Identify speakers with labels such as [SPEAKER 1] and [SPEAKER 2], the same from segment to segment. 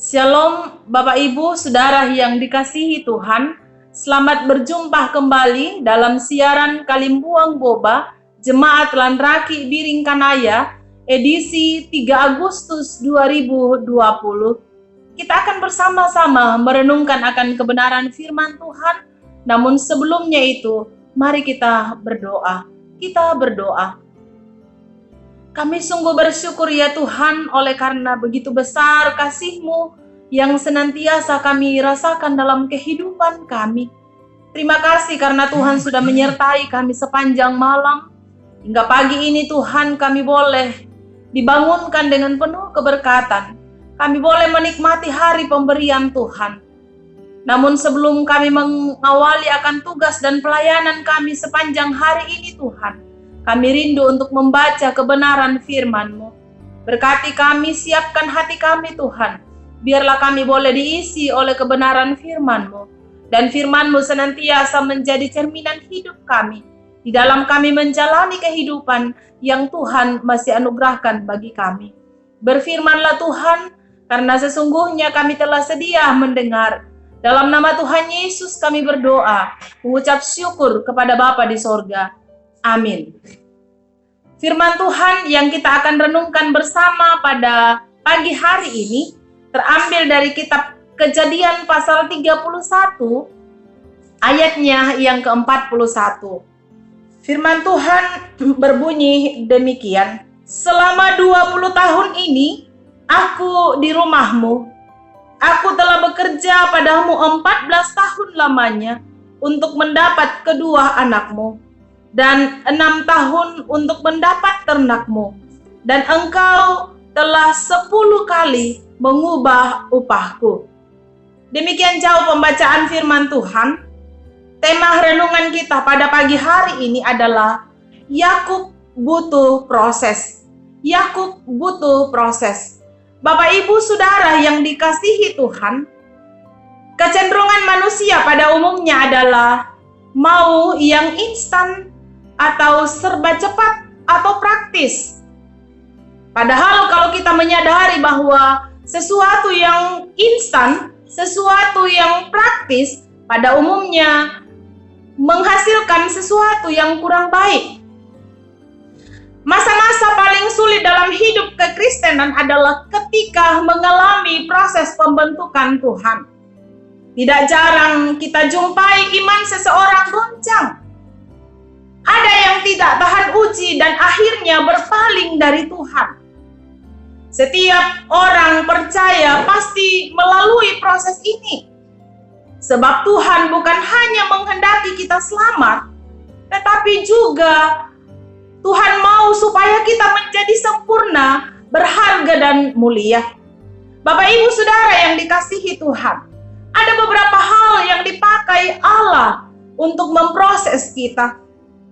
[SPEAKER 1] Shalom Bapak Ibu Saudara yang dikasihi Tuhan. Selamat berjumpa kembali dalam siaran Kalimbuang Boba Jemaat Lanraki Biring Kanaya edisi 3 Agustus 2020. Kita akan bersama-sama merenungkan akan kebenaran firman Tuhan. Namun sebelumnya itu, mari kita berdoa. Kita berdoa. Kami sungguh bersyukur ya Tuhan oleh karena begitu besar kasih-Mu yang senantiasa kami rasakan dalam kehidupan kami. Terima kasih karena Tuhan sudah menyertai kami sepanjang malam. Hingga pagi ini Tuhan kami boleh dibangunkan dengan penuh keberkatan. Kami boleh menikmati hari pemberian Tuhan. Namun sebelum kami mengawali akan tugas dan pelayanan kami sepanjang hari ini Tuhan, kami rindu untuk membaca kebenaran firman-Mu. Berkati kami, siapkan hati kami Tuhan. Biarlah kami boleh diisi oleh kebenaran firman-Mu. Dan firman-Mu senantiasa menjadi cerminan hidup kami. Di dalam kami menjalani kehidupan yang Tuhan masih anugerahkan bagi kami. Berfirmanlah Tuhan, karena sesungguhnya kami telah sedia mendengar. Dalam nama Tuhan Yesus kami berdoa, mengucap syukur kepada Bapa di sorga. Amin. Firman Tuhan yang kita akan renungkan bersama pada pagi hari ini terambil dari kitab Kejadian pasal 31 ayatnya yang ke-41. Firman Tuhan berbunyi demikian, selama 20 tahun ini aku di rumahmu. Aku telah bekerja padamu 14 tahun lamanya untuk mendapat kedua anakmu. Dan 6 tahun untuk mendapat ternakmu, dan engkau telah 10 kali mengubah upahku. Demikian jauh pembacaan firman Tuhan. Tema renungan kita pada pagi hari ini adalah Yakub butuh proses. Yakub butuh proses. Bapak Ibu Saudara yang dikasihi Tuhan, kecenderungan manusia pada umumnya adalah mau yang instan, atau serba cepat atau praktis. Padahal kalau kita menyadari bahwa sesuatu yang instan, sesuatu yang praktis pada umumnya menghasilkan sesuatu yang kurang baik. Masa-masa paling sulit dalam hidup kekristenan adalah ketika mengalami proses pembentukan Tuhan. Tidak jarang kita jumpai iman seseorang goncang. Ada yang tidak tahan uji dan akhirnya berpaling dari Tuhan. Setiap orang percaya pasti melalui proses ini. Sebab Tuhan bukan hanya menghendaki kita selamat, tetapi juga Tuhan mau supaya kita menjadi sempurna, berharga dan mulia. Bapak Ibu Saudara yang dikasihi Tuhan, ada beberapa hal yang dipakai Allah untuk memproses kita.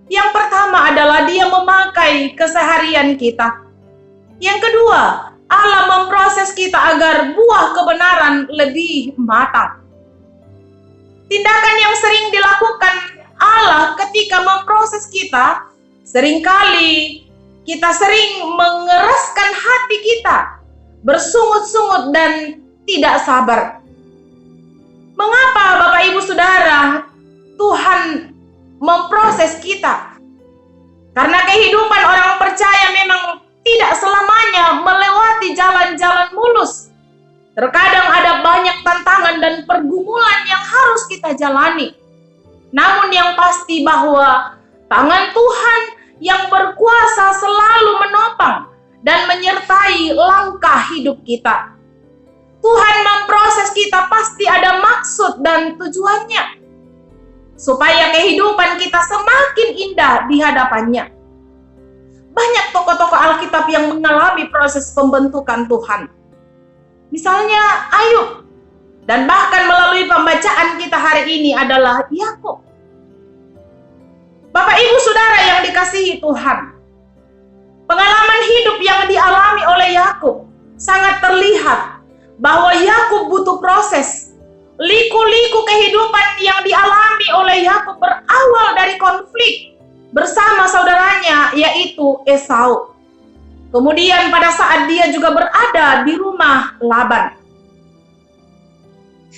[SPEAKER 1] Yang pertama adalah Dia memakai keseharian kita. Yang kedua, Allah memproses kita agar buah kebenaran lebih matang. Tindakan yang sering dilakukan Allah ketika memproses kita, seringkali kita sering mengeraskan hati kita, bersungut-sungut dan tidak sabar. Mengapa Bapak Ibu Saudara Tuhan memproses kita? Karena kehidupan orang percaya memang tidak selamanya melewati jalan-jalan mulus. Terkadang ada banyak tantangan dan pergumulan yang harus kita jalani. Namun yang pasti bahwa tangan Tuhan yang berkuasa selalu menopang dan menyertai langkah hidup kita. Tuhan memproses kita pasti ada maksud dan tujuannya, supaya kehidupan kita semakin indah di hadapannya. Banyak tokoh-tokoh Alkitab yang mengalami proses pembentukan Tuhan. Misalnya Ayub. Dan bahkan melalui pembacaan kita hari ini adalah Yakub. Bapak Ibu Saudara yang dikasihi Tuhan, pengalaman hidup yang dialami oleh Yakub sangat terlihat bahwa Yakub butuh proses. Liku-liku kehidupan yang dialami oleh Yakub berawal dari konflik bersama saudaranya, yaitu Esau. Kemudian pada saat dia juga berada di rumah Laban.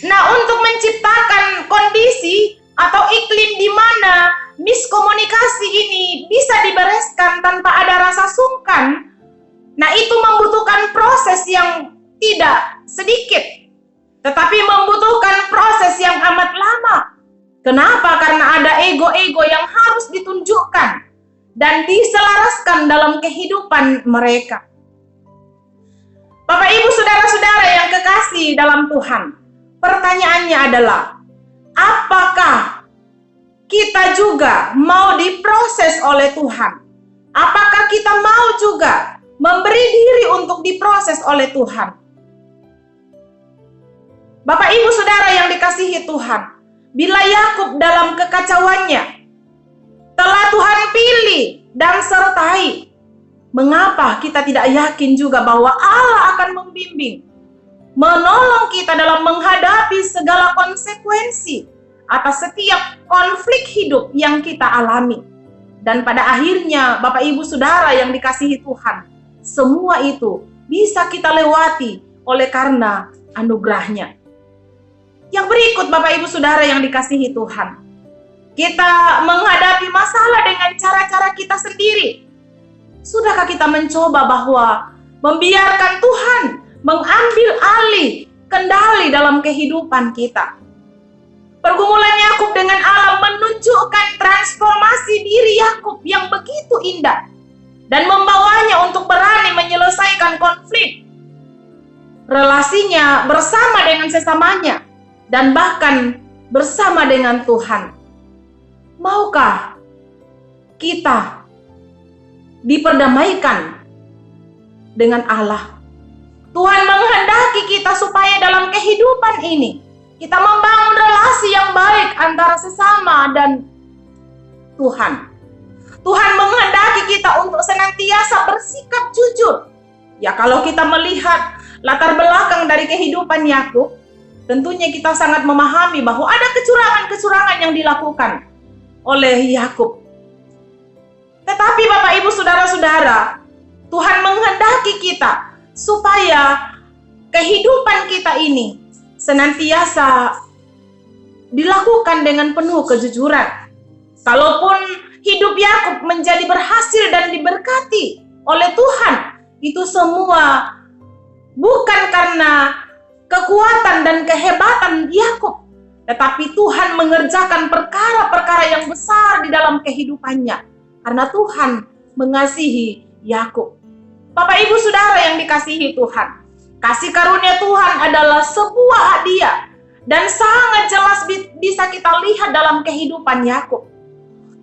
[SPEAKER 1] Nah, untuk menciptakan kondisi atau iklim di mana miskomunikasi ini bisa dibereskan tanpa ada rasa sungkan, nah itu membutuhkan proses yang tidak sedikit, tetapi membutuhkan proses yang amat lama. Kenapa? Karena ada ego-ego yang harus ditunjukkan dan diselaraskan dalam kehidupan mereka. Bapak, Ibu, saudara-saudara yang kekasih dalam Tuhan, pertanyaannya adalah, apakah kita juga mau diproses oleh Tuhan? Apakah kita mau juga memberi diri untuk diproses oleh Tuhan? Bapak, Ibu, saudara yang dikasihi Tuhan, bila Yakub dalam kekacauannya telah Tuhan pilih dan sertai, mengapa kita tidak yakin juga bahwa Allah akan membimbing, menolong kita dalam menghadapi segala konsekuensi atas setiap konflik hidup yang kita alami. Dan pada akhirnya, Bapak, Ibu, saudara yang dikasihi Tuhan, semua itu bisa kita lewati oleh karena anugerahnya. Yang berikut, Bapak, Ibu, saudara yang dikasihi Tuhan, kita menghadapi masalah dengan cara-cara kita sendiri. Sudahkah kita mencoba bahwa membiarkan Tuhan mengambil alih kendali dalam kehidupan kita? Pergumulan Yakub dengan Allah menunjukkan transformasi diri Yakub yang begitu indah dan membawanya untuk berani menyelesaikan konflik relasinya bersama dengan sesamanya dan bahkan bersama dengan Tuhan. Maukah kita diperdamaikan dengan Allah? Tuhan menghendaki kita supaya dalam kehidupan ini kita membangun relasi yang baik antara sesama dan Tuhan. Tuhan menghendaki kita untuk senantiasa bersikap jujur. Ya, kalau kita melihat latar belakang dari kehidupan Yakub, tentunya kita sangat memahami bahwa ada kecurangan-kecurangan yang dilakukan oleh Yakub. Tetapi Bapak, Ibu, saudara-saudara, Tuhan menghendaki kita supaya kehidupan kita ini senantiasa dilakukan dengan penuh kejujuran. Kalaupun hidup Yakub menjadi berhasil dan diberkati oleh Tuhan, itu semua bukan karena kekuatan dan kehebatan Yakub, tetapi Tuhan mengerjakan perkara-perkara yang besar di dalam kehidupannya karena Tuhan mengasihi Yakub. Bapak, Ibu, saudara yang dikasihi Tuhan, kasih karunia Tuhan adalah sebuah hadiah dan sangat jelas bisa kita lihat dalam kehidupan Yakub.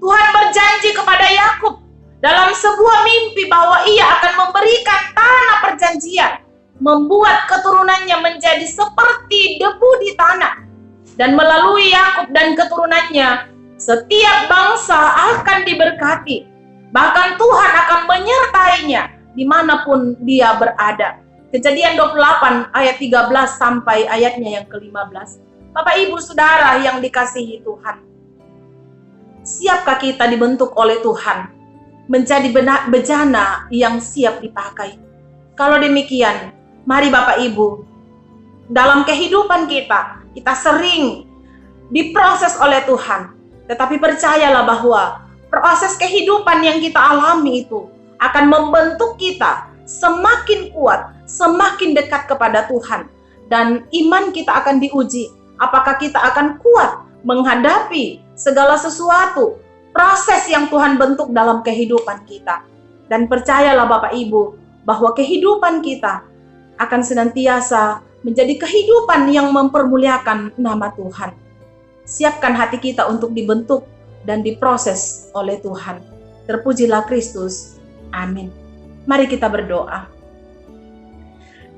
[SPEAKER 1] Tuhan berjanji kepada Yakub dalam sebuah mimpi bahwa Ia akan memberikan tanah perjanjian, membuat keturunannya menjadi seperti debu di tanah, dan melalui Yakub dan keturunannya setiap bangsa akan diberkati, bahkan Tuhan akan menyertainya dimanapun dia berada. Kejadian 28 ayat 13 sampai ayatnya yang ke-15. Bapak, Ibu, saudara yang dikasihi Tuhan, siapkah kita dibentuk oleh Tuhan menjadi bejana yang siap dipakai? Kalau demikian, mari Bapak, Ibu, dalam kehidupan kita sering diproses oleh Tuhan. Tetapi percayalah bahwa proses kehidupan yang kita alami itu akan membentuk kita semakin kuat, semakin dekat kepada Tuhan. Dan iman kita akan diuji. Apakah kita akan kuat menghadapi segala sesuatu, proses yang Tuhan bentuk dalam kehidupan kita. Dan percayalah Bapak, Ibu, bahwa kehidupan kita akan senantiasa menjadi kehidupan yang mempermuliakan nama Tuhan. Siapkan hati kita untuk dibentuk dan diproses oleh Tuhan. Terpujilah Kristus. Amin. Mari kita berdoa.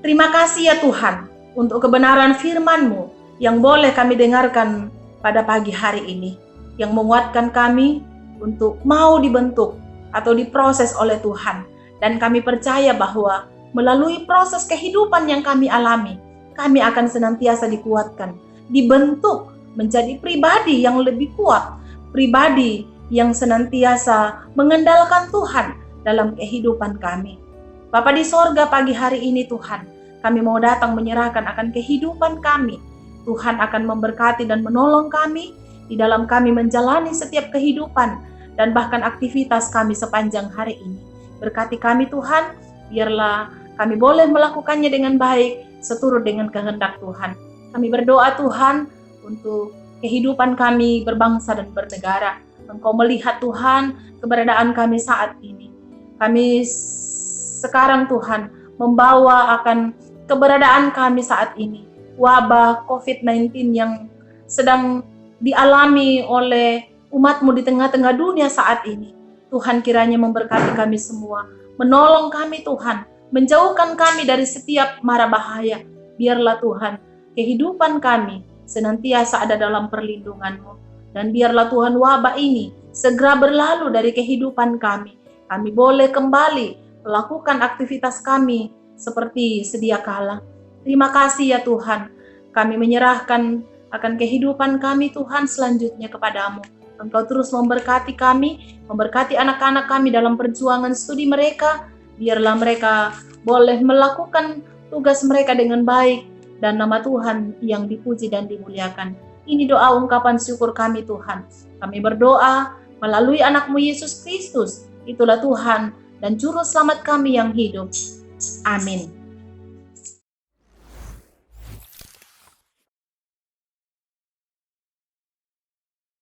[SPEAKER 1] Terima kasih ya Tuhan untuk kebenaran firman-Mu yang boleh kami dengarkan pada pagi hari ini, yang menguatkan kami untuk mau dibentuk atau diproses oleh Tuhan. Dan kami percaya bahwa melalui proses kehidupan yang kami alami, kami akan senantiasa dikuatkan, dibentuk menjadi pribadi yang lebih kuat, pribadi yang senantiasa mengandalkan Tuhan dalam kehidupan kami. Bapa di sorga, pagi hari ini Tuhan, kami mau datang menyerahkan akan kehidupan kami, Tuhan akan memberkati dan menolong kami di dalam kami menjalani setiap kehidupan dan bahkan aktivitas kami sepanjang hari ini. Berkati kami Tuhan, biarlah kami boleh melakukannya dengan baik, seturut dengan kehendak Tuhan. Kami berdoa Tuhan untuk kehidupan kami berbangsa dan bernegara. Engkau melihat Tuhan keberadaan kami saat ini. Kami sekarang Tuhan membawa akan keberadaan kami saat ini. Wabah COVID-19 yang sedang dialami oleh umat-Mu di tengah-tengah dunia saat ini. Tuhan kiranya memberkati kami semua. Menolong kami Tuhan. Menjauhkan kami dari setiap mara bahaya. Biarlah Tuhan kehidupan kami senantiasa ada dalam perlindungan-Mu. Dan biarlah Tuhan wabah ini segera berlalu dari kehidupan kami. Kami boleh kembali melakukan aktivitas kami seperti sedia kala. Terima kasih ya Tuhan. Kami menyerahkan akan kehidupan kami Tuhan selanjutnya kepadamu. Engkau terus memberkati kami, memberkati anak-anak kami dalam perjuangan studi mereka. Biarlah mereka boleh melakukan tugas mereka dengan baik dan nama Tuhan yang dipuji dan dimuliakan. Ini doa ungkapan syukur kami Tuhan. Kami berdoa melalui anak-Mu Yesus Kristus. Itulah Tuhan dan Juru Selamat kami yang hidup. Amin.